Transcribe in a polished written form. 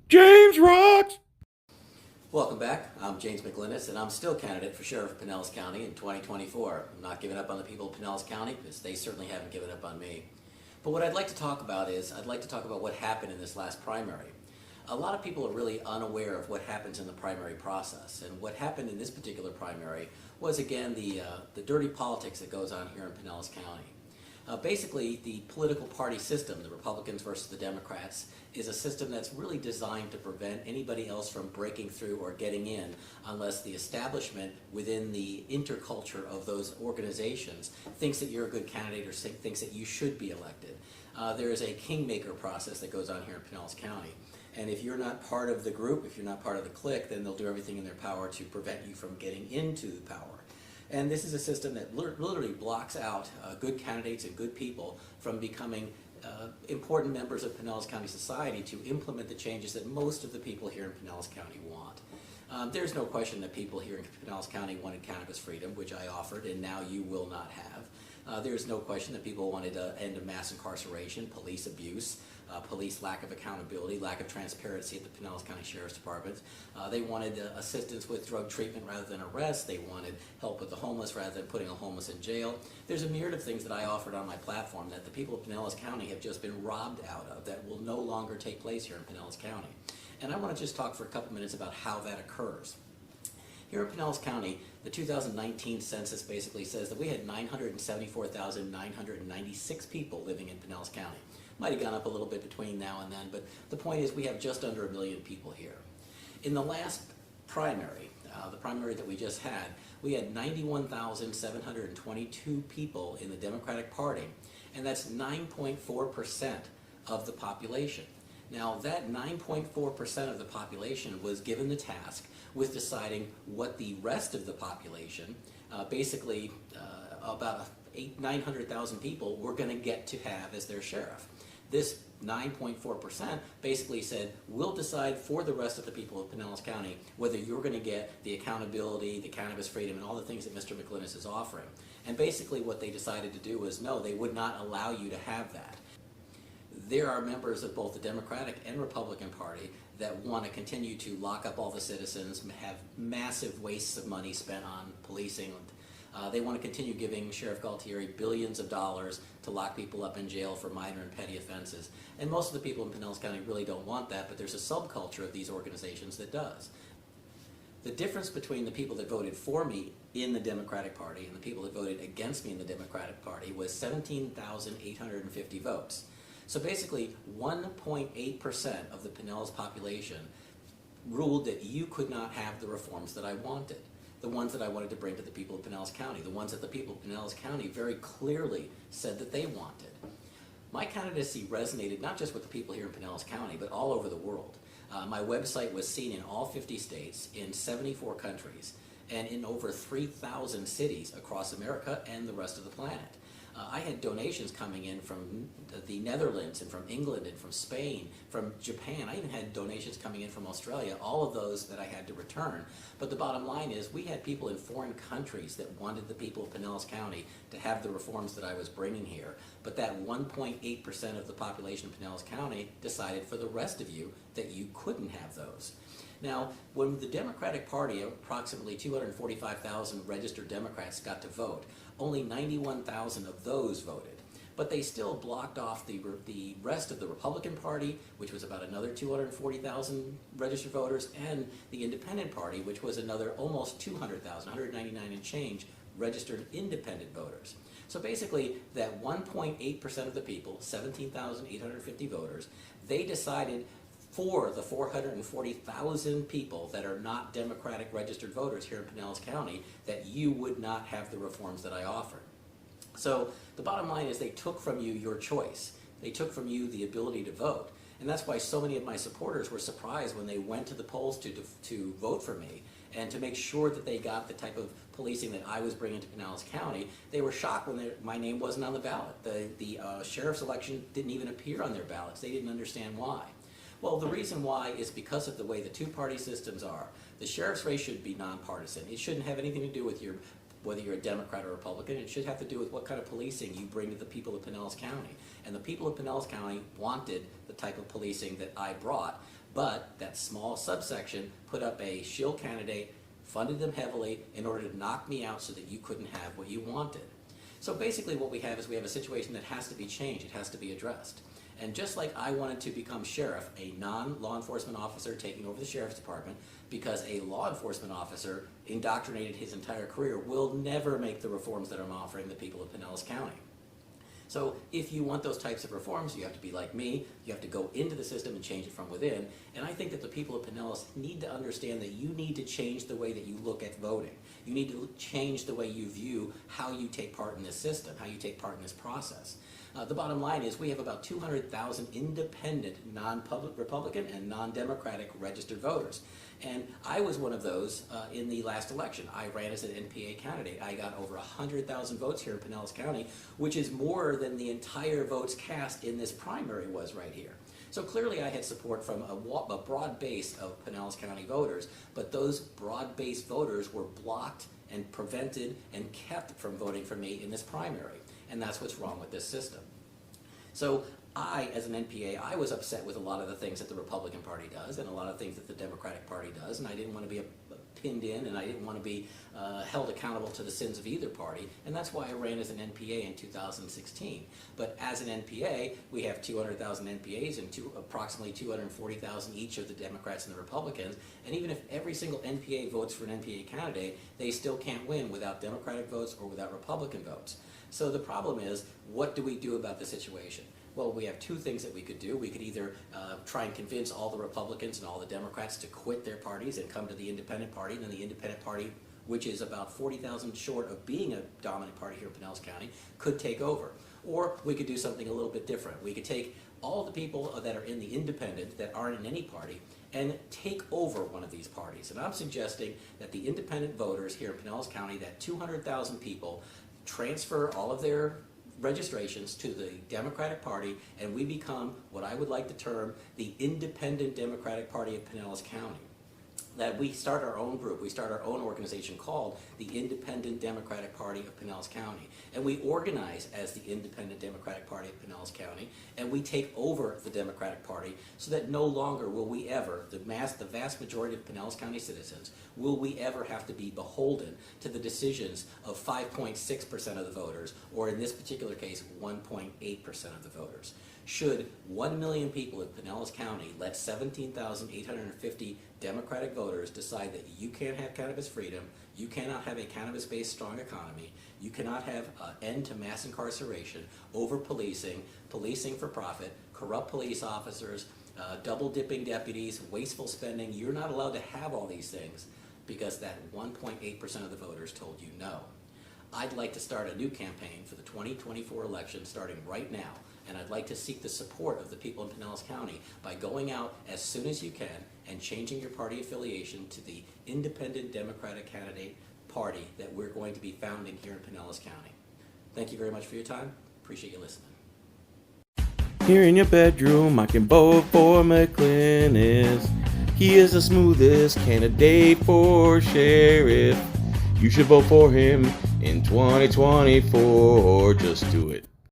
James rocks! Welcome back. I'm James Mclynas, and I'm still candidate for Sheriff of Pinellas County in 2024. I'm not giving up on the people of Pinellas County because they certainly haven't given up on me. But what I'd like to talk about is I'd like to talk about what happened in this last primary. A lot of people are really unaware of what happens in the primary process, and what happened in this particular primary was again the dirty politics that goes on here in Pinellas County. Basically, the political party system, the Republicans versus the Democrats, is a system that's really designed to prevent anybody else from breaking through or getting in unless the establishment within the interculture of those organizations thinks that you're a good candidate or thinks that you should be elected. There is a kingmaker process that goes on here in Pinellas County. And if you're not part of the group, if you're not part of the clique, then they'll do everything in their power to prevent you from getting into the power. And this is a system that literally blocks out good candidates and good people from becoming important members of Pinellas County society to implement the changes that most of the people here in Pinellas County want. There's no question that people here in Pinellas County wanted cannabis freedom, which I offered, and now you will not have. There's no question that people wanted to end of mass incarceration, police abuse, police lack of accountability, lack of transparency at the Pinellas County Sheriff's Department. They wanted assistance with drug treatment rather than arrest. They wanted help with the homeless rather than putting a homeless in jail. There's a myriad of things that I offered on my platform that the people of Pinellas County have just been robbed out of that will no longer take place here in Pinellas County. And I want to just talk for a couple minutes about how that occurs. Here in Pinellas County, the 2019 census basically says that we had 974,996 people living in Pinellas County. Might have gone up a little bit between now and then, but the point is we have just under 1 million people here. In the last primary, the primary that we just had, we had 91,722 people in the Democratic Party, and that's 9.4% of the population. Now, that 9.4% of the population was given the task with deciding what the rest of the population, basically about 900,000 people, were going to get to have as their sheriff. This 9.4% basically said, we'll decide for the rest of the people of Pinellas County whether you're going to get the accountability, the cannabis freedom, and all the things that Mr. Mclynas is offering. And basically what they decided to do was, no, they would not allow you to have that. There are members of both the Democratic and Republican Party that want to continue to lock up all the citizens, have massive wastes of money spent on policing. They want to continue giving Sheriff Galtieri billions of dollars to lock people up in jail for minor and petty offenses. And most of the people in Pinellas County really don't want that, but there's a subculture of these organizations that does. The difference between the people that voted for me in the Democratic Party and the people that voted against me in the Democratic Party was 17,850 votes. So basically, 1.8% of the Pinellas population ruled that you could not have the reforms that I wanted, the ones that I wanted to bring to the people of Pinellas County, the ones that the people of Pinellas County very clearly said that they wanted. My candidacy resonated not just with the people here in Pinellas County, but all over the world. My website was seen in all 50 states, in 74 countries, and in over 3,000 cities across America and the rest of the planet. I had donations coming in from the Netherlands and from England and from Spain, from Japan. I even had donations coming in from Australia, all of those that I had to return. But the bottom line is we had people in foreign countries that wanted the people of Pinellas County to have the reforms that I was bringing here. But that 1.8% of the population of Pinellas County decided for the rest of you that you couldn't have those. Now, when the Democratic Party, approximately 245,000 registered Democrats got to vote, only 91,000 of those voted. But they still blocked off the rest of the Republican Party, which was about another 240,000 registered voters, and the Independent Party, which was another almost 200,000, 199 and change, registered independent voters. So basically, that 1.8% of the people, 17,850 voters, they decided for the 440,000 people that are not Democratic registered voters here in Pinellas County that you would not have the reforms that I offered. So the bottom line is they took from you your choice. They took from you the ability to vote. And that's why so many of my supporters were surprised when they went to the polls to vote for me and to make sure that they got the type of policing that I was bringing to Pinellas County. They were shocked when my name wasn't on the ballot. The sheriff's election didn't even appear on their ballots. They didn't understand why. Well, the reason why is because of the way the two-party systems are. The sheriff's race should be nonpartisan. It shouldn't have anything to do with whether you're a Democrat or Republican. It should have to do with what kind of policing you bring to the people of Pinellas County. And the people of Pinellas County wanted the type of policing that I brought, But that small subsection put up a shill candidate, funded them heavily in order to knock me out so that you couldn't have what you wanted. So basically what we have is we have a situation that has to be changed. It has to be addressed. And just like I wanted to become sheriff, a non-law enforcement officer taking over the sheriff's department, because a law enforcement officer indoctrinated his entire career, will never make the reforms that I'm offering the people of Pinellas County. So if you want those types of reforms, you have to be like me. You have to go into the system and change it from within. And I think that the people of Pinellas need to understand that you need to change the way that you look at voting. You need to change the way you view how you take part in this system, how you take part in this process. The bottom line is we have about 200,000 independent, non-public Republican and non-Democratic registered voters. And I was one of those in the last election. I ran as an NPA candidate. I got over 100,000 votes here in Pinellas County, which is more than the entire votes cast in this primary was right here. So clearly I had support from a broad base of Pinellas County voters, but those broad-based voters were blocked and prevented and kept from voting for me in this primary. And that's what's wrong with this system. So I, as an NPA, I was upset with a lot of the things that the Republican Party does and a lot of things that the Democratic Party does, and I didn't want to be pinned in, and I didn't want to be held accountable to the sins of either party, and that's why I ran as an NPA in 2016. But as an NPA, we have 200,000 NPAs and approximately 240,000 each of the Democrats and the Republicans, and even if every single NPA votes for an NPA candidate, they still can't win without Democratic votes or without Republican votes. So the problem is, what do we do about the situation? Well, we have two things that we could do. We could either try and convince all the Republicans and all the Democrats to quit their parties and come to the Independent Party, and then the Independent Party, which is about 40,000 short of being a dominant party here in Pinellas County, could take over. Or we could do something a little bit different. We could take all the people that are in the Independent that aren't in any party and take over one of these parties. And I'm suggesting that the Independent voters here in Pinellas County, that 200,000 people, transfer all of their registrations to the Democratic Party, and we become what I would like to term the Independent Democratic Party of Pinellas County. That we start our own group, we start our own organization called the Independent Democratic Party of Pinellas County. And we organize as the Independent Democratic Party of Pinellas County, and we take over the Democratic Party so that no longer will we ever, the vast majority of Pinellas County citizens, will we ever have to be beholden to the decisions of 5.6% of the voters, or in this particular case, 1.8% of the voters. Should 1 million people in Pinellas County let 17,850 Democratic voters decide that you can't have cannabis freedom, you cannot have a cannabis-based strong economy, you cannot have an end to mass incarceration, over-policing, policing for profit, corrupt police officers, double-dipping deputies, wasteful spending, you're not allowed to have all these things because that 1.8% of the voters told you no. I'd like to start a new campaign for the 2024 election starting right now, and I'd like to seek the support of the people in Pinellas County by going out as soon as you can and changing your party affiliation to the Independent Democratic Candidate Party that we're going to be founding here in Pinellas County. Thank you very much for your time. Appreciate you listening. Here in your bedroom, I can vote for Mclynas. He is the smoothest candidate for sheriff. You should vote for him in 2024. Just do it.